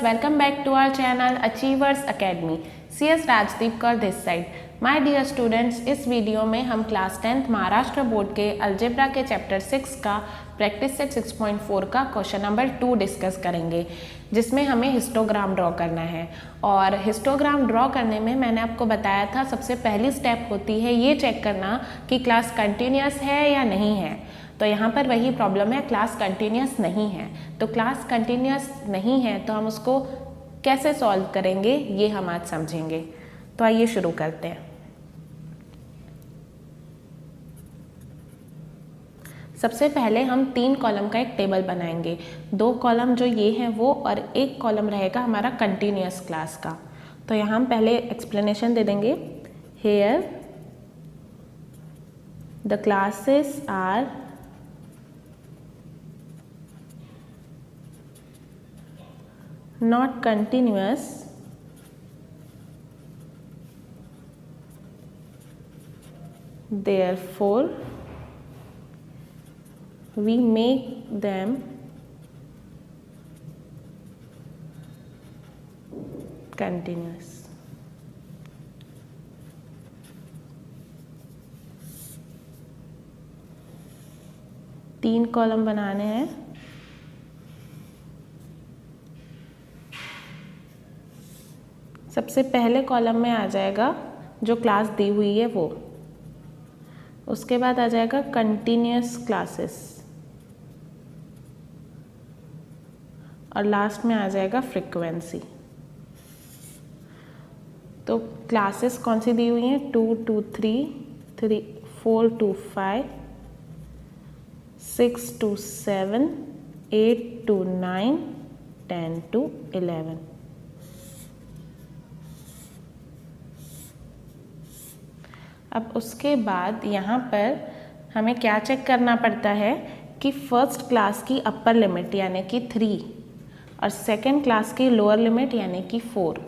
welcome back to our channel Achievers Academy. CS Rajdeep Kaur this side. My dear students, इस video में हम class 10th Maharashtra board के algebra के chapter 6 का practice set 6.4 का question number 2 discuss करेंगे, जिसमें हमें हिस्टोग्राम ड्रॉ करना है। और हिस्टोग्राम ड्रॉ करने में मैंने आपको बताया था सबसे पहली स्टेप होती है ये चेक करना कि क्लास कंटिन्यूअस है या नहीं है। तो यहाँ पर वही प्रॉब्लम है, क्लास कंटिन्यूअस नहीं है। तो क्लास कंटिन्यूअस नहीं है तो हम उसको कैसे सॉल्व करेंगे ये हम आज समझेंगे। तो आइए शुरू करते हैं। सबसे पहले हम 3 कॉलम का एक टेबल बनाएंगे। 2 कॉलम जो ये हैं वो, और 1 कॉलम रहेगा हमारा कंटिन्यूअस क्लास का। तो यहाँ हम पहले एक्सप्लेनेशन दे देंगे। Here the classes are not continuous therefore we make them continuous। तीन कॉलम बनाने हैं। सबसे पहले कॉलम में आ जाएगा जो क्लास दी हुई है वो, उसके बाद आ जाएगा कंटिन्यूअस क्लासेस, और लास्ट में आ जाएगा फ्रीक्वेंसी। तो क्लासेस कौन सी दी हुई हैं? 2 to 3, 4 to 5, 6 to 7, 8 to 9, 10 to 11। अब उसके बाद यहाँ पर हमें क्या चेक करना पड़ता है कि फर्स्ट क्लास की अपर लिमिट यानी कि 3 और सेकंड क्लास की लोअर लिमिट यानी कि 4,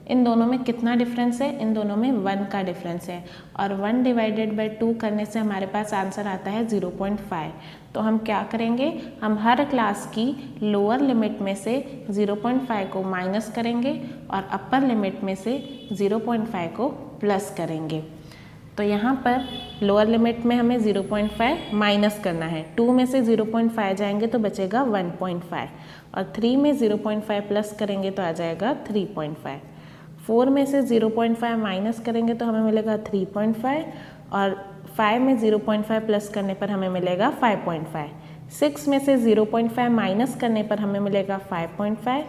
इन दोनों में कितना डिफरेंस है? इन दोनों में 1 का डिफरेंस है। और 1 डिवाइडेड बाय 2 करने से हमारे पास आंसर आता है 0.5। तो हम क्या करेंगे? हम हर क्लास की लोअर लिमिट में से 0.5 को माइनस करेंगे और अपर लिमिट में से 0.5 को प्लस करेंगे। तो यहाँ पर लोअर लिमिट में हमें 0.5 माइनस करना है। 2 में से 0.5 जाएंगे तो बचेगा 1.5, और 3 में 0.5 प्लस करेंगे तो आ जाएगा 3.5। 4 में से 0.5 माइनस करेंगे तो हमें मिलेगा 3.5, और 5 में 0.5 प्लस करने पर हमें मिलेगा 5.5। 6 में से 0.5 माइनस करने पर हमें मिलेगा 5.5।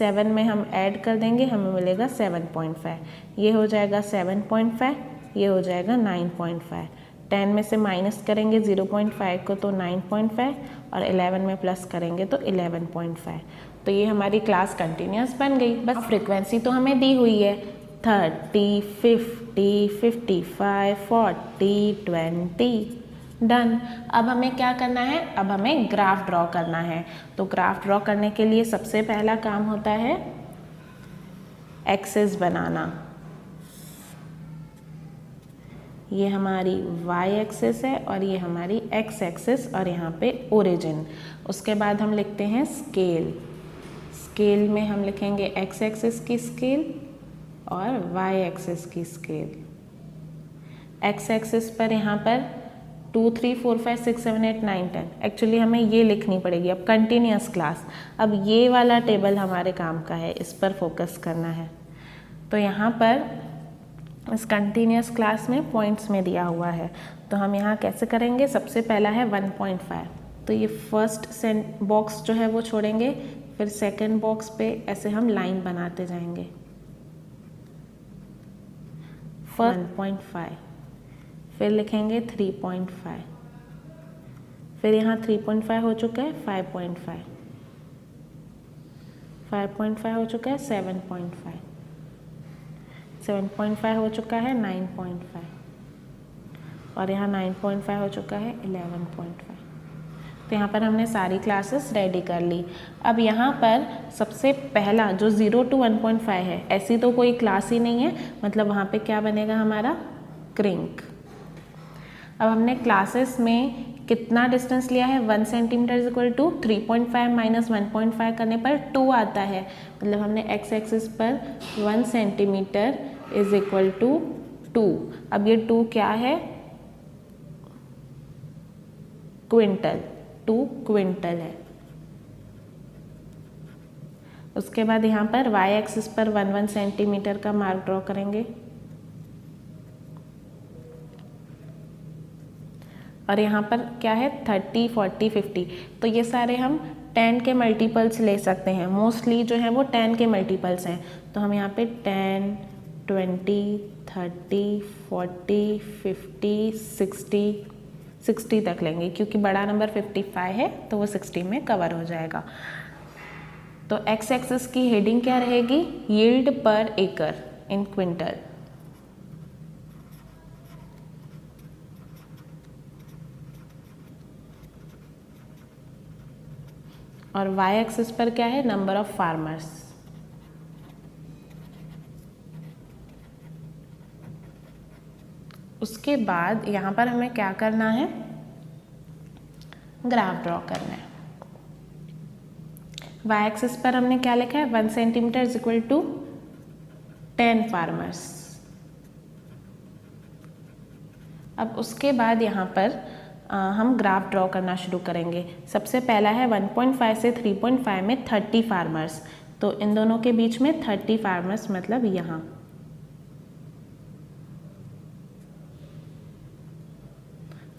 7 में हम ऐड कर देंगे, हमें मिलेगा 7.5। ये हो जाएगा 7.5, ये हो जाएगा 9.5। 10 में से माइनस करेंगे 0.5 को तो 9.5, और 11 में प्लस करेंगे तो 11.5। तो ये हमारी क्लास कंटिन्यूअस बन गई। बस फ्रीक्वेंसी तो हमें दी हुई है 30, 50, 55, 40, 20। डन। अब हमें क्या करना है? अब हमें ग्राफ ड्रॉ करना है। तो ग्राफ ड्रॉ करने के लिए सबसे पहला काम होता है एक्सिस बनाना। ये हमारी y एक्सिस है और ये हमारी x एक्सिस, और यहाँ पे ओरिजिन। उसके बाद हम लिखते हैं स्केल। स्केल में हम लिखेंगे x एक्सिस की स्केल और y एक्सिस की स्केल। x एक्सिस पर यहाँ पर 2, 3, 4, 5, 6, 7, 8, 9, 10। एक्चुअली हमें ये लिखनी पड़ेगी अब कंटिन्यूअस क्लास। अब ये वाला टेबल हमारे काम का है, इस पर फोकस करना है। तो यहाँ पर इस कंटिन्यूअस क्लास में पॉइंट्स में दिया हुआ है, तो हम यहाँ कैसे करेंगे? सबसे पहला है 1.5। तो ये फर्स्ट बॉक्स जो है वो छोड़ेंगे, फिर सेकंड बॉक्स पे ऐसे हम लाइन बनाते जाएंगे। फर्स्ट 1.5, फिर लिखेंगे 3.5, फिर यहाँ 3.5 हो चुका है 5.5, 5.5 हो चुका है 7.5, 7.5 हो चुका है 9.5, और यहाँ 9.5 हो चुका है 11.5। तो यहाँ पर हमने सारी क्लासेस रेडी कर ली। अब यहाँ पर सबसे पहला जो 0 to 1.5 है, ऐसी तो कोई क्लास ही नहीं है, मतलब वहाँ पे क्या बनेगा हमारा? क्रिंक। अब हमने क्लासेस में कितना डिस्टेंस लिया है, 1 centimetre is equal to 3.5 minus 1.5 करने पर 2 आता है, मतलब हमने एक्स एक्सिस पर 1 सेंटीमीटर इज इक्वल टू 2। अब ये 2 क्या है, क्विंटल, 2 क्विंटल है। उसके बाद यहाँ पर वाई एक्सिस पर 1 सेंटीमीटर का मार्क ड्रॉ करेंगे और यहाँ पर क्या है 30, 40, 50, तो ये सारे हम 10 के मल्टीपल्स ले सकते हैं। मोस्टली जो है वो 10 के मल्टीपल्स हैं, तो हम यहाँ पे 10, 20, 30, 40, 50, 60 तक लेंगे, क्योंकि बड़ा नंबर 55 है तो वो 60 में कवर हो जाएगा। तो एक्स एक्सिस की हेडिंग क्या रहेगी, यील्ड पर एकड़ इन क्विंटल। और वाई एक्सिस पर क्या है, नंबर ऑफ फार्मर्स। उसके बाद यहाँ पर हमें क्या करना है, ग्राफ ड्रॉ करना है। वाई एक्सिस पर हमने क्या लिखा है, 1 centimetre is equal to 10 farmers. अब उसके बाद यहाँ पर हम ग्राफ ड्रॉ करना शुरू करेंगे। सबसे पहला है 1.5 से 3.5 में 30 फार्मर्स, तो इन दोनों के बीच में 30 फार्मर्स मतलब यहाँ।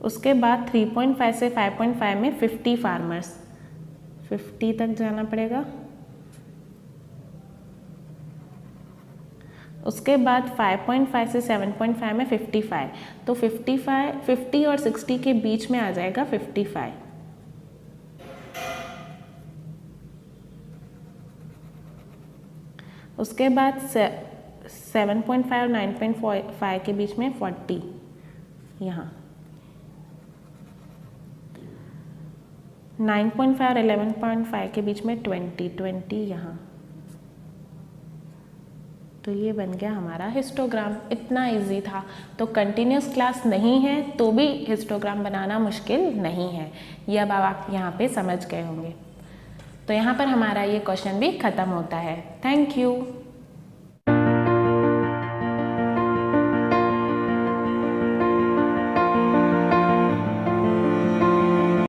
उसके बाद 3.5 से 5.5 में 50 फार्मर्स, 50 तक जाना पड़ेगा। उसके बाद 5.5 से 7.5 में 55, तो 50 और 60 के बीच में आ जाएगा 55। उसके बाद 7.5 और 9.5 के बीच में 40 यहाँ, 9.5 और 11.5 के बीच में 20 यहाँ। तो ये बन गया हमारा हिस्टोग्राम। इतना इजी था। तो कंटिन्यूस क्लास नहीं है तो भी हिस्टोग्राम बनाना मुश्किल नहीं है, ये अब आप यहाँ पे समझ गए होंगे। तो यहाँ पर हमारा ये क्वेश्चन भी ख़त्म होता है। Thank you.